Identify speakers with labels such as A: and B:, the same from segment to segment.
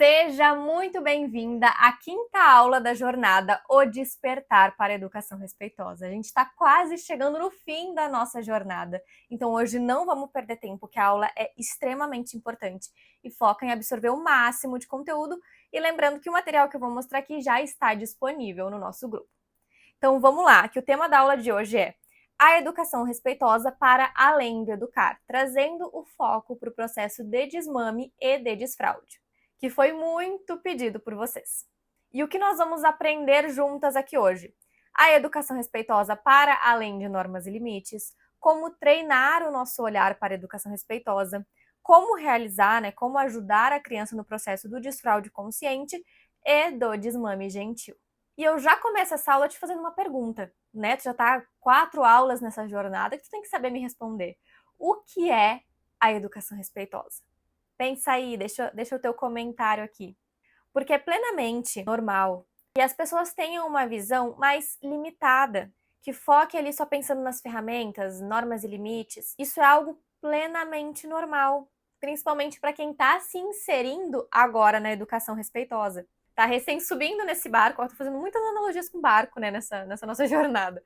A: Seja muito bem-vinda à quinta aula da jornada O Despertar para a Educação Respeitosa. A gente está quase chegando no fim da nossa jornada, então hoje não vamos perder tempo, que a aula é extremamente importante e foca em absorver o máximo de conteúdo, e lembrando que o material que eu vou mostrar aqui já está disponível no nosso grupo. Então vamos lá, que o tema da aula de hoje é a educação respeitosa para além do educar, trazendo o foco para o processo de desmame e de desfraude, que foi muito pedido por vocês. E o que nós vamos aprender juntas aqui hoje? A educação respeitosa para além de normas e limites, como treinar o nosso olhar para a educação respeitosa, como realizar, como ajudar a criança no processo do desfraude consciente e do desmame gentil. E eu já começo essa aula te fazendo uma pergunta, né? Tu já tá 4 aulas nessa jornada que tu tem que saber me responder. O que é a educação respeitosa? Pensa aí, deixa o teu comentário aqui. Porque é plenamente normal que as pessoas tenham uma visão mais limitada, que foque ali só pensando nas ferramentas, normas e limites. Isso é algo plenamente normal, principalmente para quem está se inserindo agora na educação respeitosa. Tá recém subindo nesse barco, eu tô fazendo muitas analogias com barco, né, nessa nossa jornada.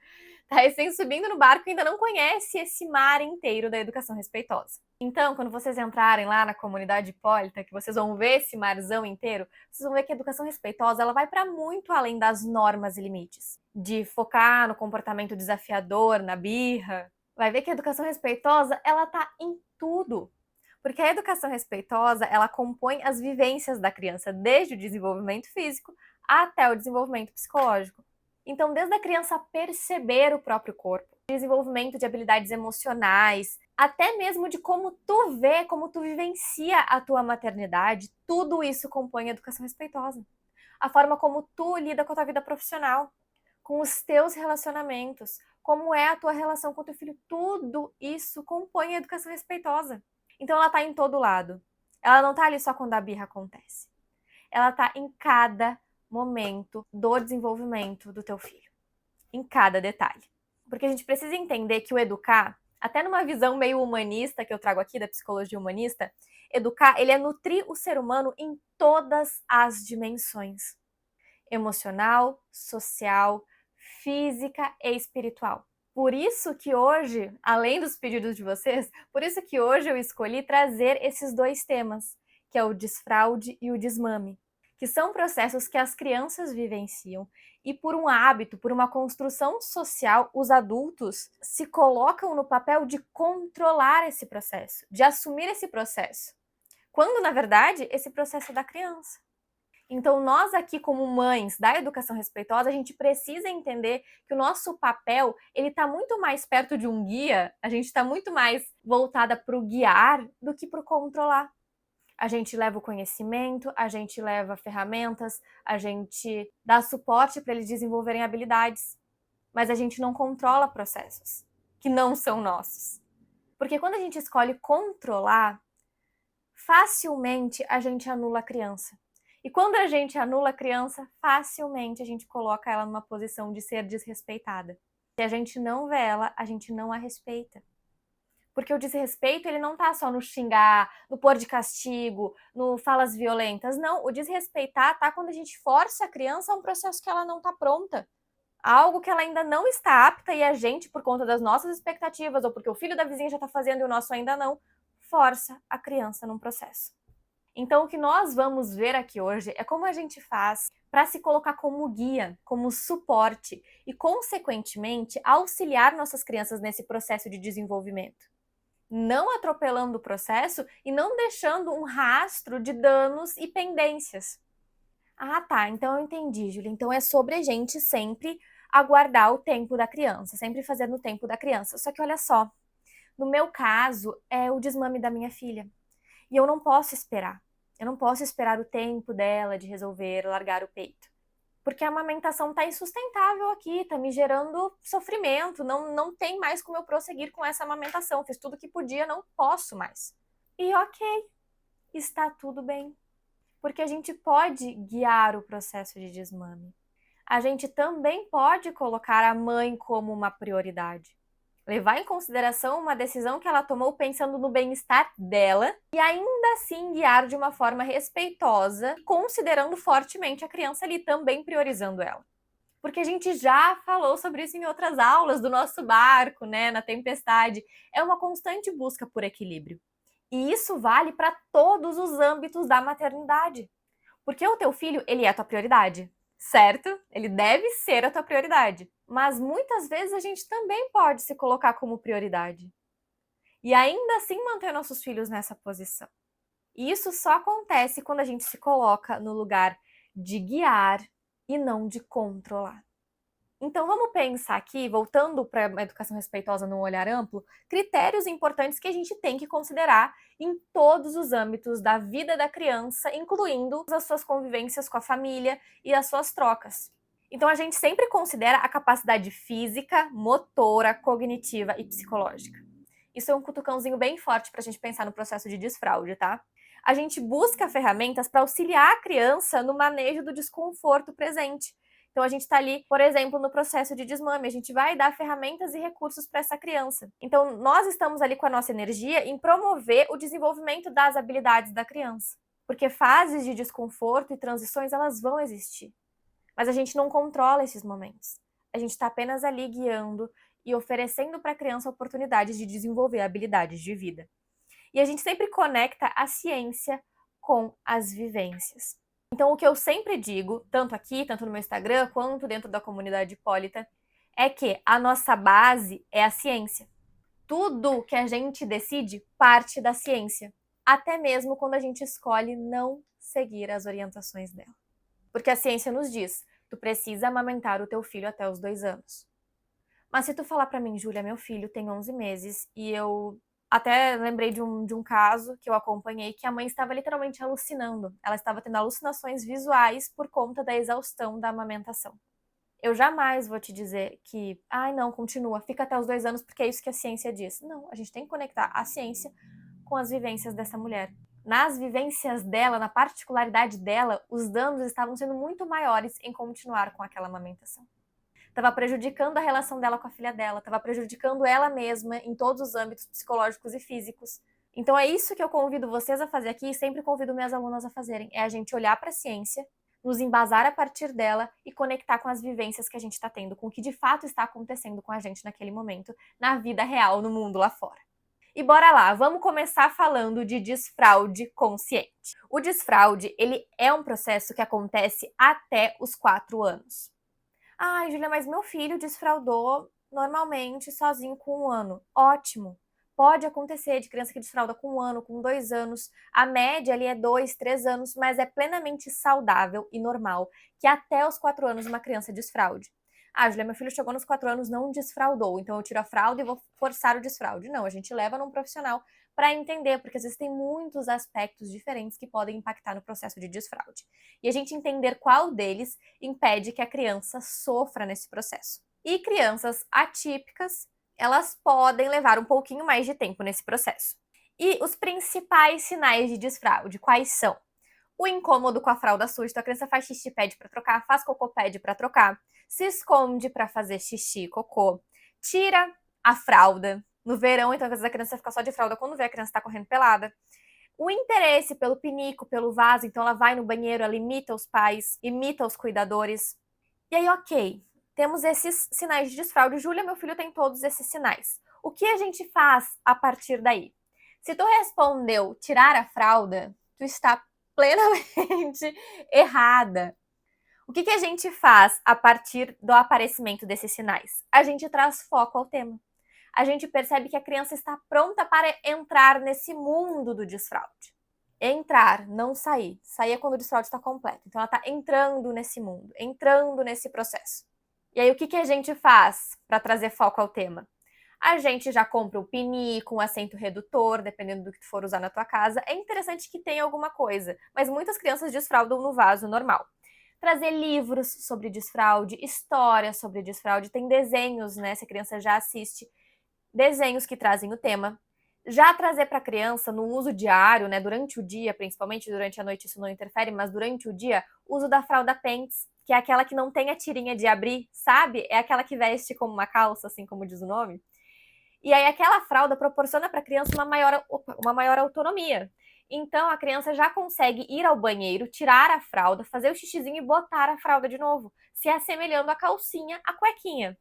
A: Tá recém subindo no barco e ainda não conhece esse mar inteiro da educação respeitosa. Então, quando vocês entrarem lá na comunidade hipólita, que vocês vão ver esse marzão inteiro, vocês vão ver que a educação respeitosa, ela vai para muito além das normas e limites. De focar no comportamento desafiador, na birra. Vai ver que a educação respeitosa, ela tá em tudo. Porque a educação respeitosa, ela compõe as vivências da criança, desde o desenvolvimento físico até o desenvolvimento psicológico. Então, desde a criança perceber o próprio corpo, desenvolvimento de habilidades emocionais, até mesmo de como tu vê, como tu vivencia a tua maternidade, tudo isso compõe a educação respeitosa. A forma como tu lida com a tua vida profissional, com os teus relacionamentos, como é a tua relação com o teu filho, tudo isso compõe a educação respeitosa. Então ela tá em todo lado. Ela não tá ali só quando a birra acontece. Ela tá em cada momento do desenvolvimento do teu filho. Em cada detalhe. Porque a gente precisa entender que o educar, até numa visão meio humanista que eu trago aqui da psicologia humanista, educar, ele é nutrir o ser humano em todas as dimensões. Emocional, social, física e espiritual. Por isso que hoje, além dos pedidos de vocês, por isso que hoje eu escolhi trazer esses dois temas, que é o desfraude e o desmame, que são processos que as crianças vivenciam e por um hábito, por uma construção social, os adultos se colocam no papel de controlar esse processo, de assumir esse processo, quando na verdade esse processo é da criança. Então, nós aqui como mães da educação respeitosa, a gente precisa entender que o nosso papel, ele está muito mais perto de um guia, a gente está muito mais voltada para o guiar do que para o controlar. A gente leva o conhecimento, a gente leva ferramentas, a gente dá suporte para eles desenvolverem habilidades, mas a gente não controla processos que não são nossos. Porque quando a gente escolhe controlar, facilmente a gente anula a criança. E quando a gente anula a criança, facilmente a gente coloca ela numa posição de ser desrespeitada. Se a gente não vê ela, a gente não a respeita. Porque o desrespeito, ele não tá só no xingar, no pôr de castigo, no falas violentas. Não, o desrespeitar tá quando a gente força a criança a um processo que ela não tá pronta. Algo que ela ainda não está apta e a gente, por conta das nossas expectativas, ou porque o filho da vizinha já tá fazendo e o nosso ainda não, força a criança num processo. Então, o que nós vamos ver aqui hoje é como a gente faz para se colocar como guia, como suporte e, consequentemente, auxiliar nossas crianças nesse processo de desenvolvimento. Não atropelando o processo e não deixando um rastro de danos e pendências. Ah, tá, então eu entendi, Júlia. Então é sobre a gente sempre aguardar o tempo da criança, sempre fazer no tempo da criança. Só que olha só, no meu caso é o desmame da minha filha. E eu não posso esperar. Eu não posso esperar o tempo dela de resolver largar o peito. Porque a amamentação tá insustentável aqui, tá me gerando sofrimento, não tem mais como eu prosseguir com essa amamentação. Fiz tudo que podia, não posso mais. E ok, está tudo bem. Porque a gente pode guiar o processo de desmame. A gente também pode colocar a mãe como uma prioridade. levar em consideração uma decisão que ela tomou pensando no bem-estar dela e ainda assim guiar de uma forma respeitosa, considerando fortemente a criança ali, também priorizando ela. Porque a gente já falou sobre isso em outras aulas do nosso barco, né, na tempestade. É uma constante busca por equilíbrio. E isso vale para todos os âmbitos da maternidade. Porque o teu filho, ele é a tua prioridade, certo? Ele deve ser a tua prioridade. Mas muitas vezes a gente também pode se colocar como prioridade. E ainda assim manter nossos filhos nessa posição. E isso só acontece quando a gente se coloca no lugar de guiar e não de controlar. Então vamos pensar aqui, voltando para uma educação respeitosa num olhar amplo, critérios importantes que a gente tem que considerar em todos os âmbitos da vida da criança, incluindo as suas convivências com a família e as suas trocas. Então a gente sempre considera a capacidade física, motora, cognitiva e psicológica. Isso é um cutucãozinho bem forte para a gente pensar no processo de desfraude, tá? A gente busca ferramentas para auxiliar a criança no manejo do desconforto presente. Então a gente está ali, por exemplo, no processo de desmame, a gente vai dar ferramentas e recursos para essa criança. Então nós estamos ali com a nossa energia em promover o desenvolvimento das habilidades da criança. Porque fases de desconforto e transições, elas vão existir. Mas a gente não controla esses momentos. A gente está apenas ali guiando e oferecendo para a criança oportunidades de desenvolver habilidades de vida. E a gente sempre conecta a ciência com as vivências. Então, o que eu sempre digo, tanto aqui, tanto no meu Instagram, quanto dentro da comunidade Hipólita, é que a nossa base é a ciência. Tudo que a gente decide parte da ciência, até mesmo quando a gente escolhe não seguir as orientações dela. Porque a ciência nos diz, tu precisa amamentar o teu filho até os 2 anos. Mas se tu falar pra mim, Júlia, meu filho tem 11 meses e eu até lembrei de um caso que eu acompanhei que a mãe estava literalmente alucinando. Ela estava tendo alucinações visuais por conta da exaustão da amamentação. Eu jamais vou te dizer que, ai não, continua, fica até os 2 anos porque é isso que a ciência diz. Não, a gente tem que conectar a ciência com as vivências dessa mulher. Nas vivências dela, na particularidade dela, os danos estavam sendo muito maiores em continuar com aquela amamentação. Estava prejudicando a relação dela com a filha dela, estava prejudicando ela mesma em todos os âmbitos psicológicos e físicos. Então é isso que eu convido vocês a fazer aqui e sempre convido minhas alunas a fazerem, é a gente olhar para a ciência, nos embasar a partir dela e conectar com as vivências que a gente está tendo, com o que de fato está acontecendo com a gente naquele momento, na vida real, no mundo lá fora. E bora lá, vamos começar falando de desfraude consciente. O desfraude, ele é um processo que acontece até os 4 anos. Ai, Júlia, mas meu filho desfraudou normalmente sozinho com 1 ano. Ótimo. Pode acontecer de criança que desfrauda com 1 ano, com 2 anos. A média ali é 2, 3 anos, mas é plenamente saudável e normal que até os 4 anos uma criança desfraude. Ah, Júlia, meu filho chegou nos 4 anos, não desfraudou, então eu tiro a fralda e vou forçar o desfraude. Não, a gente leva num profissional para entender, porque às vezes tem muitos aspectos diferentes que podem impactar no processo de desfraude. E a gente entender qual deles impede que a criança sofra nesse processo. E crianças atípicas, elas podem levar um pouquinho mais de tempo nesse processo. E os principais sinais de desfraude, quais são? O incômodo com a fralda suja, então a criança faz xixi, pede para trocar, faz cocô, pede para trocar, se esconde para fazer xixi e cocô, tira a fralda. No verão, então, às vezes a criança fica só de fralda quando vê a criança tá correndo pelada. O interesse pelo pinico, pelo vaso, então ela vai no banheiro, ela imita os pais, imita os cuidadores. E aí, ok, temos esses sinais de desfraude. Júlia, meu filho tem todos esses sinais. O que a gente faz a partir daí? Se tu respondeu tirar a fralda, tu está plenamente errada. O que a gente faz a partir do aparecimento desses sinais? A gente traz foco ao tema. A gente percebe que a criança está pronta para entrar nesse mundo do desfraude. Entrar, não sair. Sair é quando o desfraude está completo. Então ela está entrando nesse mundo, entrando nesse processo. E aí o que a gente faz para trazer foco ao tema? A gente já compra o pinico, um assento redutor, dependendo do que tu for usar na tua casa. É interessante que tenha alguma coisa, mas muitas crianças desfraudam no vaso normal. Trazer livros sobre desfraude, histórias sobre desfraude, tem desenhos, né, se a criança já assiste, desenhos que trazem o tema. Já trazer para a criança no uso diário, né, durante o dia, principalmente durante a noite isso não interfere, mas durante o dia, uso da fralda Pants, que é aquela que não tem a tirinha de abrir, sabe? É aquela que veste como uma calça, assim como diz o nome. E aí aquela fralda proporciona para a criança uma maior autonomia. Então a criança já consegue ir ao banheiro, tirar a fralda, fazer o xixizinho e botar a fralda de novo, se assemelhando a calcinha, a cuequinha.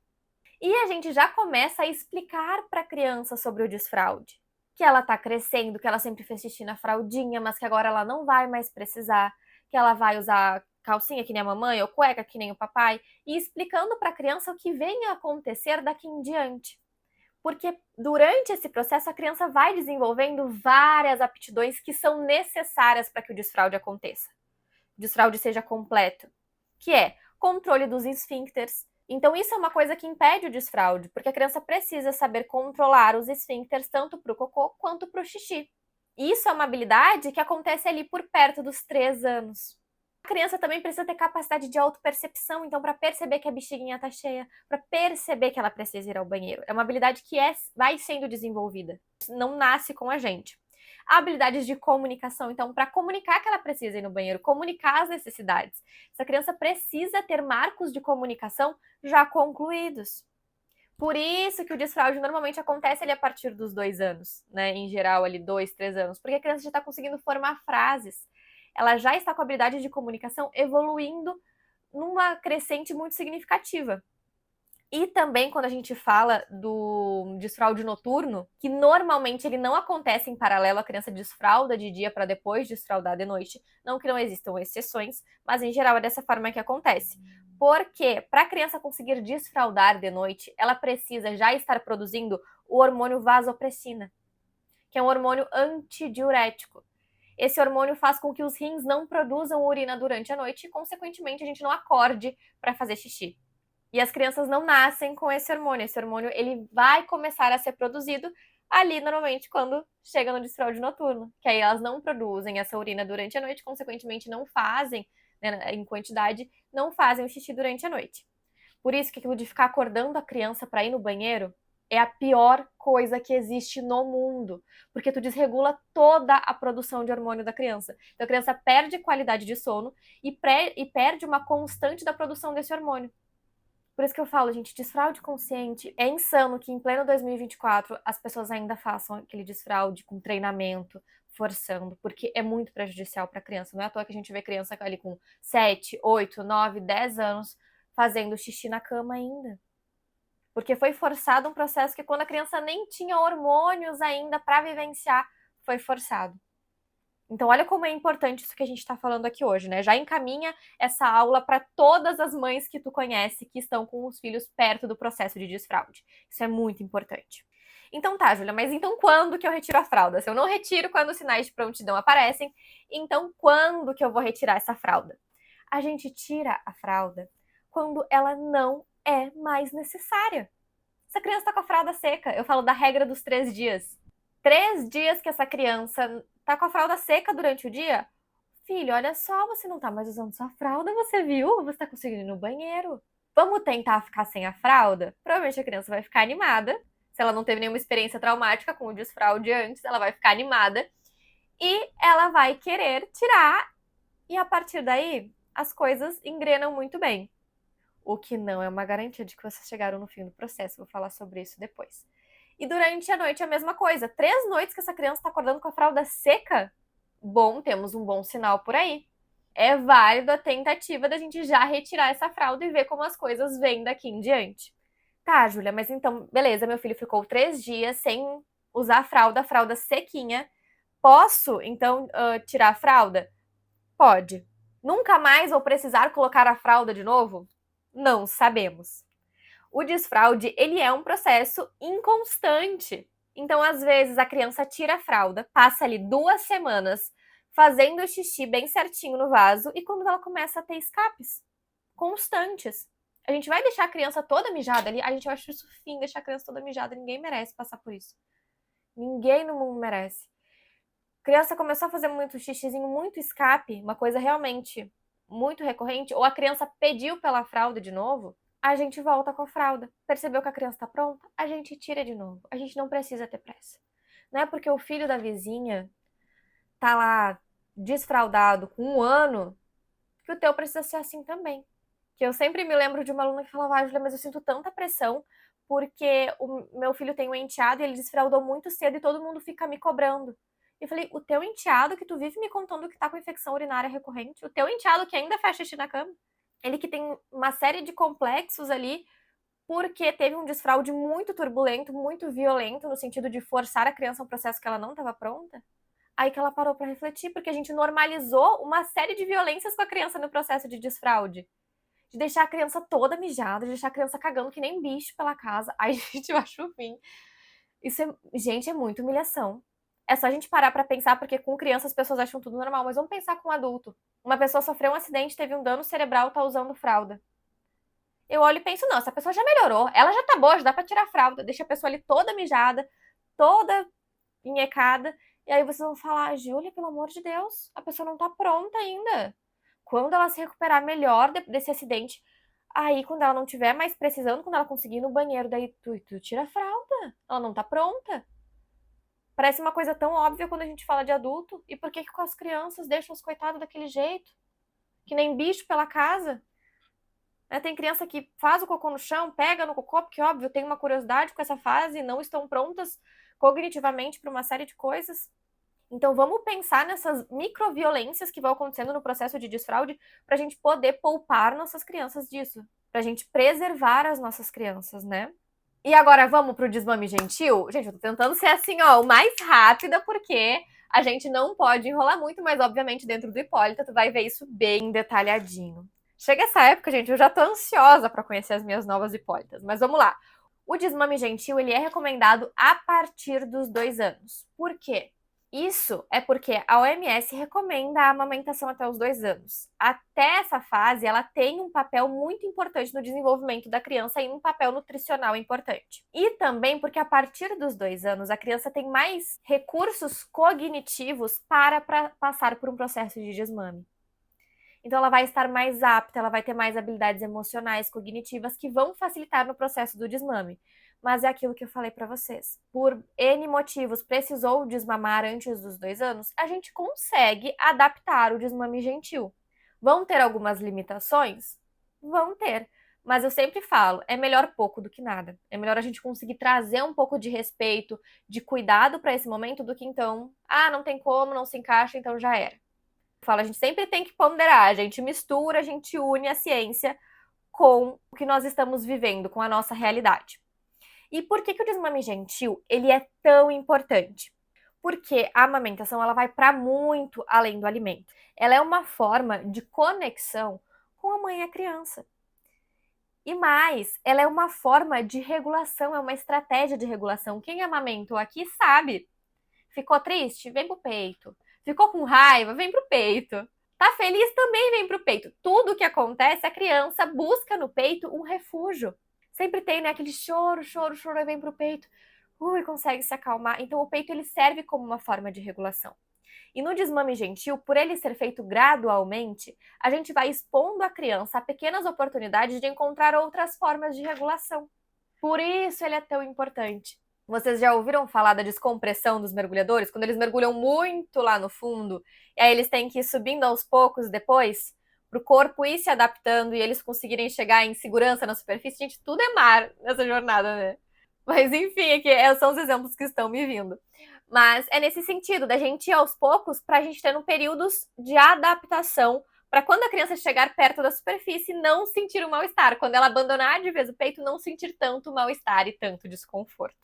A: E a gente já começa a explicar para a criança sobre o desfraude. Que ela está crescendo, que ela sempre fez xixi na fraldinha, mas que agora ela não vai mais precisar, que ela vai usar calcinha que nem a mamãe ou cueca que nem o papai, e explicando para a criança o que vem a acontecer daqui em diante. Porque durante esse processo a criança vai desenvolvendo várias aptidões que são necessárias para que o desfraude aconteça. O desfraude seja completo, que é controle dos esfíncteres. Então isso é uma coisa que impede o desfraude, porque a criança precisa saber controlar os esfíncteres tanto para o cocô quanto para o xixi. Isso é uma habilidade que acontece ali por perto dos 3 anos. A criança também precisa ter capacidade de autopercepção, então para perceber que a bexiguinha tá cheia, para perceber que ela precisa ir ao banheiro. É uma habilidade que vai sendo desenvolvida, não nasce com a gente. Habilidades de comunicação, então para comunicar que ela precisa ir no banheiro, comunicar as necessidades. Essa criança precisa ter marcos de comunicação já concluídos. Por isso que o desfraude normalmente acontece ali a partir dos 2 anos, né? Em geral, ali 2, 3 anos, porque a criança já está conseguindo formar frases. Ela já está com a habilidade de comunicação evoluindo numa crescente muito significativa. E também quando a gente fala do desfraude noturno, que normalmente ele não acontece em paralelo, a criança desfralda de dia para depois desfraldar de noite. Não que não existam exceções, mas em geral é dessa forma que acontece. Porque para a criança conseguir desfraldar de noite, ela precisa já estar produzindo o hormônio vasopressina, que é um hormônio antidiurético. Esse hormônio faz com que os rins não produzam urina durante a noite e, consequentemente, a gente não acorde para fazer xixi. E as crianças não nascem com esse hormônio. Esse hormônio ele vai começar a ser produzido ali, normalmente, quando chega no desfraude noturno. Que aí elas não produzem essa urina durante a noite, consequentemente não fazem, né, em quantidade, não fazem o xixi durante a noite. Por isso que aquilo de ficar acordando a criança para ir no banheiro é a pior coisa que existe no mundo, porque tu desregula toda a produção de hormônio da criança. Então a criança perde qualidade de sono e perde uma constante da produção desse hormônio. Por isso que eu falo, gente, desfraude consciente. É insano que em pleno 2024 as pessoas ainda façam aquele desfraude com treinamento, forçando, porque é muito prejudicial para a criança. Não é à toa que a gente vê criança ali com 7, 8, 9, 10 anos fazendo xixi na cama ainda. Porque foi forçado um processo que quando a criança nem tinha hormônios ainda para vivenciar, foi forçado. Então, olha como é importante isso que a gente está falando aqui hoje, né? Já encaminha essa aula para todas as mães que tu conhece que estão com os filhos perto do processo de desfraude. Isso é muito importante. Então tá, Júlia, mas então quando que eu retiro a fralda? Se eu não retiro quando os sinais de prontidão aparecem, então quando que eu vou retirar essa fralda? A gente tira a fralda quando ela não é mais necessária. Essa criança está com a fralda seca. Eu falo da regra dos 3 dias. 3 dias que essa criança tá com a fralda seca durante o dia. Filho, olha só, você não tá mais usando sua fralda, você viu? Você tá conseguindo ir no banheiro. Vamos tentar ficar sem a fralda? Provavelmente a criança vai ficar animada. Se ela não teve nenhuma experiência traumática com o desfraude antes, ela vai ficar animada. E ela vai querer tirar. E a partir daí, as coisas engrenam muito bem. O que não é uma garantia de que vocês chegaram no fim do processo. Vou falar sobre isso depois. E durante a noite a mesma coisa. 3 noites que essa criança está acordando com a fralda seca, bom, temos um bom sinal por aí. É válido a tentativa da gente já retirar essa fralda e ver como as coisas vêm daqui em diante. Tá, Júlia, mas então, beleza, meu filho ficou 3 dias sem usar a fralda sequinha. Posso, então, tirar a fralda? Pode. Nunca mais vou precisar colocar a fralda de novo? Não sabemos. O desfraude, ele é um processo inconstante. Então, às vezes, a criança tira a fralda, passa ali 2 semanas fazendo o xixi bem certinho no vaso e quando ela começa a ter escapes constantes. A gente vai deixar a criança toda mijada ali? A gente acha isso fim, deixar a criança toda mijada. Ninguém merece passar por isso. Ninguém no mundo merece. A criança começou a fazer muito xixizinho, muito escape, uma coisa realmente muito recorrente, ou a criança pediu pela fralda de novo, a gente volta com a fralda. Percebeu que a criança tá pronta? A gente tira de novo. A gente não precisa ter pressa. Não é porque o filho da vizinha tá lá desfraldado com 1 ano que o teu precisa ser assim também. Que eu sempre me lembro de uma aluna que falava, Júlia, mas eu sinto tanta pressão porque o meu filho tem um enteado e ele desfraldou muito cedo e todo mundo fica me cobrando. Eu falei, o teu enteado que tu vive me contando que tá com infecção urinária recorrente, o teu enteado que ainda faz xixi na cama, ele que tem uma série de complexos ali, porque teve um desfraude muito turbulento, muito violento, no sentido de forçar a criança a um processo que ela não estava pronta. Aí que ela parou para refletir, porque a gente normalizou uma série de violências com a criança no processo de desfraude. De deixar a criança toda mijada, de deixar a criança cagando que nem bicho pela casa. Ai, gente, eu acho o fim. Isso é, gente, é muita humilhação. É só a gente parar pra pensar, porque com criança as pessoas acham tudo normal, mas vamos pensar com um adulto. Uma pessoa sofreu um acidente, teve um dano cerebral, tá usando fralda. Eu olho e penso, não, essa pessoa já melhorou, ela já tá boa, já dá pra tirar a fralda, deixa a pessoa ali toda mijada, toda enhecada, e aí vocês vão falar, Júlia, pelo amor de Deus, a pessoa não tá pronta ainda. Quando ela se recuperar melhor desse acidente, aí quando ela não tiver mais precisando, quando ela conseguir ir no banheiro, daí tu tira a fralda, ela não tá pronta. Parece uma coisa tão óbvia quando a gente fala de adulto, e por que com as crianças deixam os coitados daquele jeito? Que nem bicho pela casa? Tem criança que faz o cocô no chão, pega no cocô, porque, óbvio, tem uma curiosidade com essa fase e não estão prontas cognitivamente para uma série de coisas. Então, vamos pensar nessas microviolências que vão acontecendo no processo de desfraude para a gente poder poupar nossas crianças disso, para a gente preservar as nossas crianças, né? E agora vamos pro desmame gentil? Gente, eu tô tentando ser assim, ó, o mais rápida, porque a gente não pode enrolar muito, mas obviamente dentro do Hipólita tu vai ver isso bem detalhadinho. Chega essa época, gente, eu já tô ansiosa para conhecer as minhas novas Hipólitas, mas vamos lá. O desmame gentil, ele é recomendado a partir dos 2 anos. Por quê? Isso é porque a OMS recomenda a amamentação até os 2 anos. Até essa fase, ela tem um papel muito importante no desenvolvimento da criança e um papel nutricional importante. E também porque a partir dos 2 anos, a criança tem mais recursos cognitivos para passar por um processo de desmame. Então, ela vai estar mais apta, ela vai ter mais habilidades emocionais, cognitivas, que vão facilitar no processo do desmame. Mas é aquilo que eu falei para vocês. Por N motivos, precisou desmamar antes dos 2 anos, a gente consegue adaptar o desmame gentil. Vão ter algumas limitações? Vão ter. Mas eu sempre falo, é melhor pouco do que nada. É melhor a gente conseguir trazer um pouco de respeito, de cuidado para esse momento, do que então, não tem como, não se encaixa, então já era. A gente sempre tem que ponderar, a gente mistura, a gente une a ciência com o que nós estamos vivendo, com a nossa realidade. E por que o desmame gentil ele é tão importante? Porque a amamentação ela vai para muito além do alimento. Ela é uma forma de conexão com a mãe e a criança. E mais, ela é uma forma de regulação, é uma estratégia de regulação. Quem amamentou aqui sabe. Ficou triste? Vem pro peito. Ficou com raiva? Vem pro peito. Tá feliz? Também vem pro peito. Tudo que acontece, a criança busca no peito um refúgio. Sempre tem, né, aquele choro, choro, choro, e vem pro peito. Consegue se acalmar. Então o peito ele serve como uma forma de regulação. E no desmame gentil, por ele ser feito gradualmente, a gente vai expondo a criança a pequenas oportunidades de encontrar outras formas de regulação. Por isso ele é tão importante. Vocês já ouviram falar da descompressão dos mergulhadores? Quando eles mergulham muito lá no fundo, e aí eles têm que ir subindo aos poucos depois, para o corpo ir se adaptando e eles conseguirem chegar em segurança na superfície. Gente, tudo é mar nessa jornada, né? Mas enfim, aqui são os exemplos que estão me vindo. Mas é nesse sentido, da gente ir aos poucos, para a gente ter períodos de adaptação, para quando a criança chegar perto da superfície, não sentir o mal-estar. Quando ela abandonar de vez o peito, não sentir tanto mal-estar e tanto desconforto.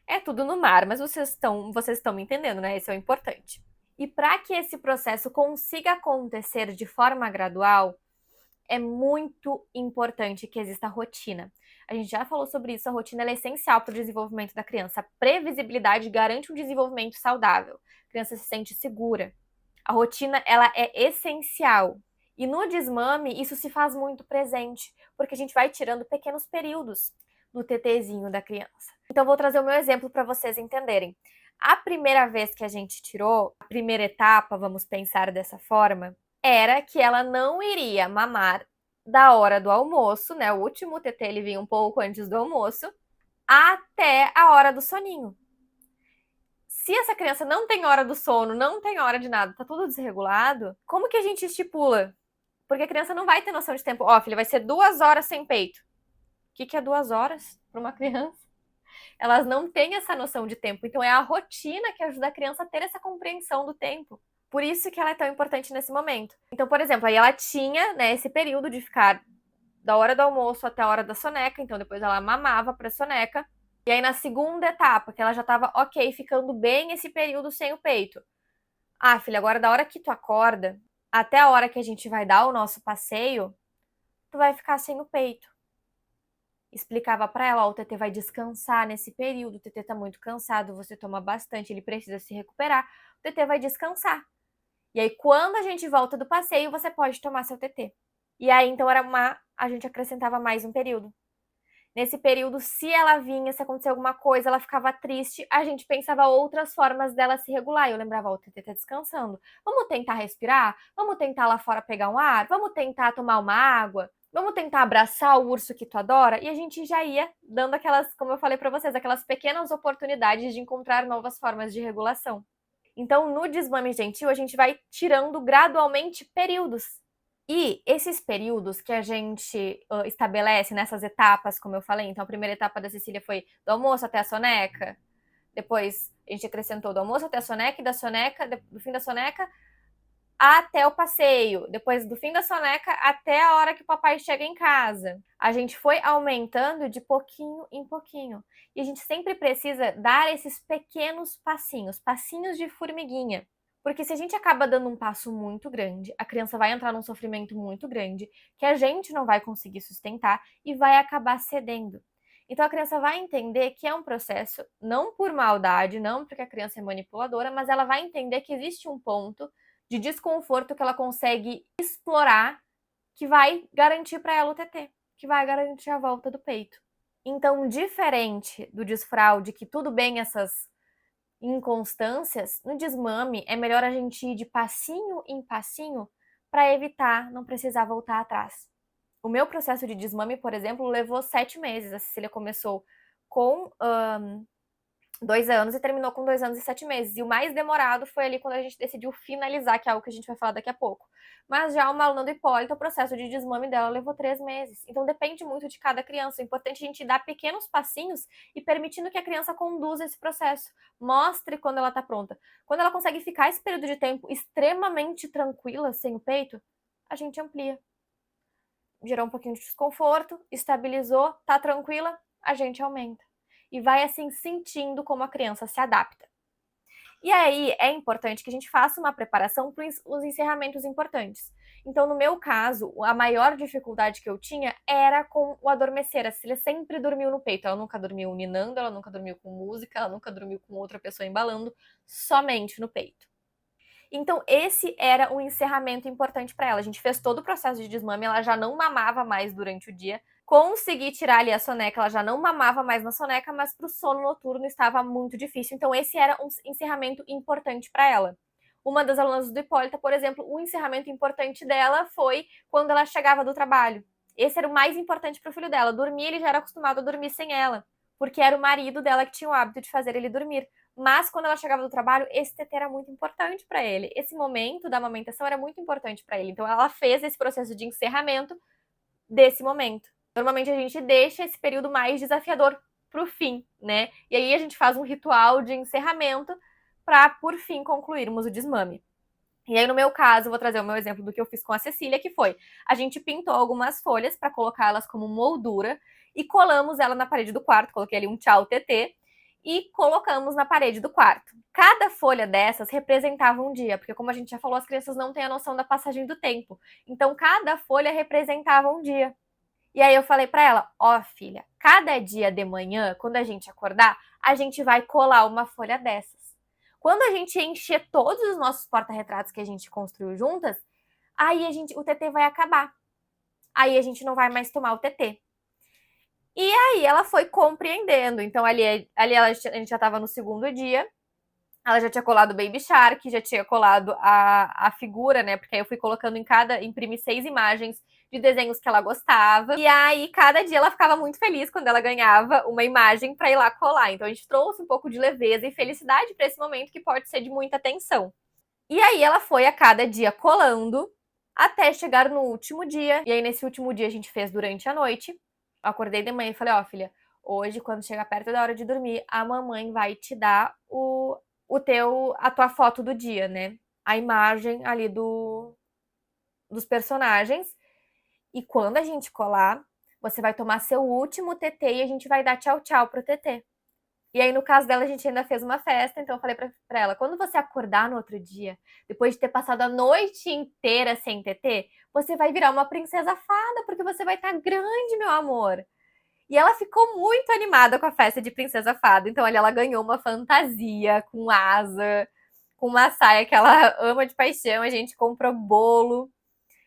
A: É tudo no mar, mas vocês estão me entendendo, né? Isso é o importante. E para que esse processo consiga acontecer de forma gradual, é muito importante que exista rotina. A gente já falou sobre isso, a rotina é essencial para o desenvolvimento da criança. A previsibilidade garante um desenvolvimento saudável. A criança se sente segura. A rotina, ela é essencial. E no desmame, isso se faz muito presente, porque a gente vai tirando pequenos períodos do tetezinho da criança. Então, vou trazer o meu exemplo para vocês entenderem. A primeira vez que a gente tirou, a primeira etapa, vamos pensar dessa forma, era que ela não iria mamar da hora do almoço, né? O último tetê ele vinha um pouco antes do almoço, até a hora do soninho. Se essa criança não tem hora do sono, não tem hora de nada, tá tudo desregulado, como que a gente estipula? Porque a criança não vai ter noção de tempo. Ó, filha, vai ser 2 horas sem peito. que é 2 horas para uma criança? Elas não têm essa noção de tempo. Então é a rotina que ajuda a criança a ter essa compreensão do tempo. Por isso que ela é tão importante nesse momento. Então, por exemplo, aí ela tinha, né, esse período de ficar da hora do almoço até a hora da soneca, então depois ela mamava para soneca. E aí na segunda etapa, que ela já estava ok, ficando bem esse período sem o peito. Ah, filha, agora da hora que tu acorda até a hora que a gente vai dar o nosso passeio, tu vai ficar sem o peito. Explicava para ela, ó, o TT vai descansar nesse período, o TT tá muito cansado, você toma bastante, ele precisa se recuperar, o TT vai descansar. E aí quando a gente volta do passeio, você pode tomar seu TT. E aí então a gente acrescentava mais um período. Nesse período, se ela vinha, se acontecer alguma coisa, ela ficava triste, a gente pensava outras formas dela se regular. Eu lembrava, ó, o TT tá descansando. Vamos tentar respirar? Vamos tentar lá fora pegar um ar? Vamos tentar tomar uma água? Vamos tentar abraçar o urso que tu adora? E a gente já ia dando aquelas, como eu falei pra vocês, aquelas pequenas oportunidades de encontrar novas formas de regulação. Então, no desmame gentil, a gente vai tirando gradualmente períodos. E esses períodos que a gente estabelece nessas etapas, como eu falei, então a primeira etapa da Cecília foi do almoço até a soneca, depois a gente acrescentou do almoço até a soneca e da soneca, do fim da soneca até o passeio, depois do fim da soneca até a hora que o papai chega em casa. A gente foi aumentando de pouquinho em pouquinho. E a gente sempre precisa dar esses pequenos passinhos, passinhos de formiguinha. Porque se a gente acaba dando um passo muito grande, a criança vai entrar num sofrimento muito grande, que a gente não vai conseguir sustentar e vai acabar cedendo. Então a criança vai entender que é um processo, não por maldade, não porque a criança é manipuladora, mas ela vai entender que existe um ponto de desconforto que ela consegue explorar, que vai garantir para ela o TT, que vai garantir a volta do peito. Então, diferente do desfraude, que tudo bem essas inconstâncias, no desmame é melhor a gente ir de passinho em passinho para evitar não precisar voltar atrás. O meu processo de desmame, por exemplo, levou 7 meses. A Cecília começou com 2 anos e terminou com 2 anos e 7 meses. E o mais demorado foi ali quando a gente decidiu finalizar, que é algo que a gente vai falar daqui a pouco. Mas já uma aluna do Hipólito, o processo de desmame dela levou 3 meses. Então depende muito de cada criança. É importante a gente dar pequenos passinhos e permitindo que a criança conduza esse processo. Mostre quando ela tá pronta. Quando ela consegue ficar esse período de tempo extremamente tranquila, sem o peito, a gente amplia. Gerou um pouquinho de desconforto, estabilizou, tá tranquila, a gente aumenta. E vai assim sentindo como a criança se adapta. E aí é importante que a gente faça uma preparação para os encerramentos importantes. Então, no meu caso, a maior dificuldade que eu tinha era com o adormecer. A Cecília sempre dormiu no peito. Ela nunca dormiu ninando, ela nunca dormiu com música, ela nunca dormiu com outra pessoa embalando, somente no peito. Então, esse era um encerramento importante para ela. A gente fez todo o processo de desmame, ela já não mamava mais durante o dia. Consegui tirar ali a soneca, ela já não mamava mais na soneca, mas para o sono noturno estava muito difícil. Então, esse era um encerramento importante para ela. Uma das alunas do Hipólita, por exemplo, o encerramento importante dela foi quando ela chegava do trabalho. Esse era o mais importante para o filho dela. Dormir, ele já era acostumado a dormir sem ela, porque era o marido dela que tinha o hábito de fazer ele dormir. Mas quando ela chegava do trabalho, esse TT era muito importante para ele. Esse momento da amamentação era muito importante para ele. Então ela fez esse processo de encerramento desse momento. Normalmente a gente deixa esse período mais desafiador pro fim, né? E aí a gente faz um ritual de encerramento para por fim concluirmos o desmame. E aí, no meu caso, vou trazer o meu exemplo do que eu fiz com a Cecília, que foi: a gente pintou algumas folhas para colocá-las como moldura e colamos ela na parede do quarto. Coloquei ali um tchau TT e colocamos na parede do quarto. Cada folha dessas representava um dia, porque como a gente já falou, as crianças não têm a noção da passagem do tempo. Então, cada folha representava um dia. E aí eu falei para ela: ó, filha, cada dia de manhã, quando a gente acordar, a gente vai colar uma folha dessas. Quando a gente encher todos os nossos porta-retratos que a gente construiu juntas, aí o TT vai acabar. Aí a gente não vai mais tomar o TT. E aí ela foi compreendendo. Então ali a gente já estava no segundo dia. Ela já tinha colado o Baby Shark, já tinha colado a figura, né? Porque aí eu fui colocando imprimi 6 imagens de desenhos que ela gostava. E aí, cada dia ela ficava muito feliz quando ela ganhava uma imagem para ir lá colar. Então a gente trouxe um pouco de leveza e felicidade para esse momento que pode ser de muita tensão. E aí ela foi a cada dia colando até chegar no último dia. E aí nesse último dia a gente fez durante a noite. acordei de manhã e falei, ó, filha, hoje, quando chegar perto da hora de dormir, a mamãe vai te dar a tua foto do dia, né? A imagem ali dos personagens. E quando a gente colar, você vai tomar seu último TT e a gente vai dar tchau, tchau pro TT. E aí, no caso dela, a gente ainda fez uma festa, então eu falei pra ela, quando você acordar no outro dia, depois de ter passado a noite inteira sem TT, você vai virar uma princesa fada, porque você vai estar grande, meu amor. E ela ficou muito animada com a festa de princesa fada, então ali ela ganhou uma fantasia com asa, com uma saia que ela ama de paixão, a gente comprou bolo.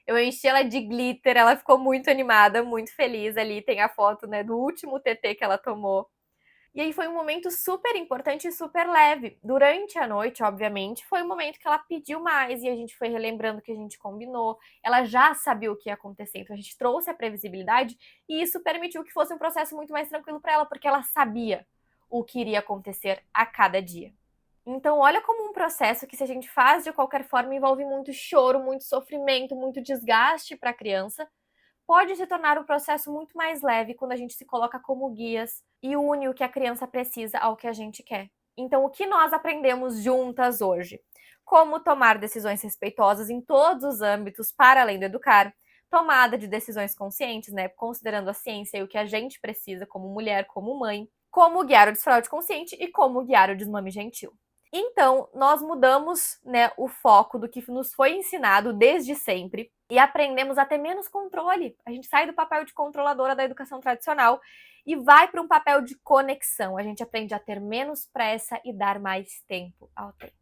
A: Eu enchi ela de glitter, ela ficou muito animada, muito feliz ali. Tem a foto, né, do último TT que ela tomou. E aí foi um momento super importante e super leve. Durante a noite, obviamente, foi um momento que ela pediu mais e a gente foi relembrando o que a gente combinou. Ela já sabia o que ia acontecer, então a gente trouxe a previsibilidade e isso permitiu que fosse um processo muito mais tranquilo para ela, porque ela sabia o que iria acontecer a cada dia. Então, olha como um processo que, se a gente faz de qualquer forma, envolve muito choro, muito sofrimento, muito desgaste para a criança, pode se tornar um processo muito mais leve quando a gente se coloca como guias e une o que a criança precisa ao que a gente quer. Então, o que nós aprendemos juntas hoje? Como tomar decisões respeitosas em todos os âmbitos para além do educar, tomada de decisões conscientes, né, considerando a ciência e o que a gente precisa como mulher, como mãe, como guiar o desfraude consciente e como guiar o desmame gentil. Então, nós mudamos, né, o foco do que nos foi ensinado desde sempre e aprendemos a ter menos controle. A gente sai do papel de controladora da educação tradicional e vai para um papel de conexão. A gente aprende a ter menos pressa e dar mais tempo ao tempo.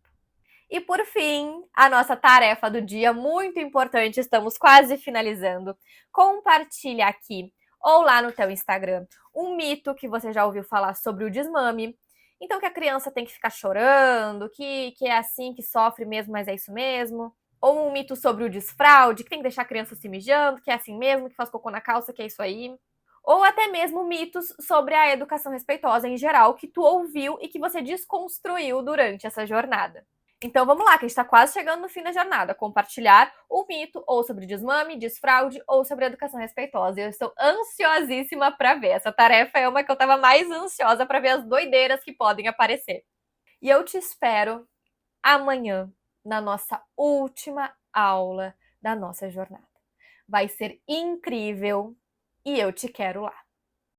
A: E por fim, a nossa tarefa do dia, muito importante, estamos quase finalizando. Compartilha aqui ou lá no teu Instagram um mito que você já ouviu falar sobre o desmame. Então, que a criança tem que ficar chorando, que é assim, que sofre mesmo, mas é isso mesmo. Ou um mito sobre o desfraude, que tem que deixar a criança se mijando, que é assim mesmo, que faz cocô na calça, que é isso aí. Ou até mesmo mitos sobre a educação respeitosa em geral, que tu ouviu e que você desconstruiu durante essa jornada. Então vamos lá, que a gente está quase chegando no fim da jornada. Compartilhar o mito ou sobre desmame, desfraude ou sobre educação respeitosa. Eu estou ansiosíssima para ver. Essa tarefa é uma que eu estava mais ansiosa para ver as doideiras que podem aparecer. E eu te espero amanhã na nossa última aula da nossa jornada. Vai ser incrível e eu te quero lá.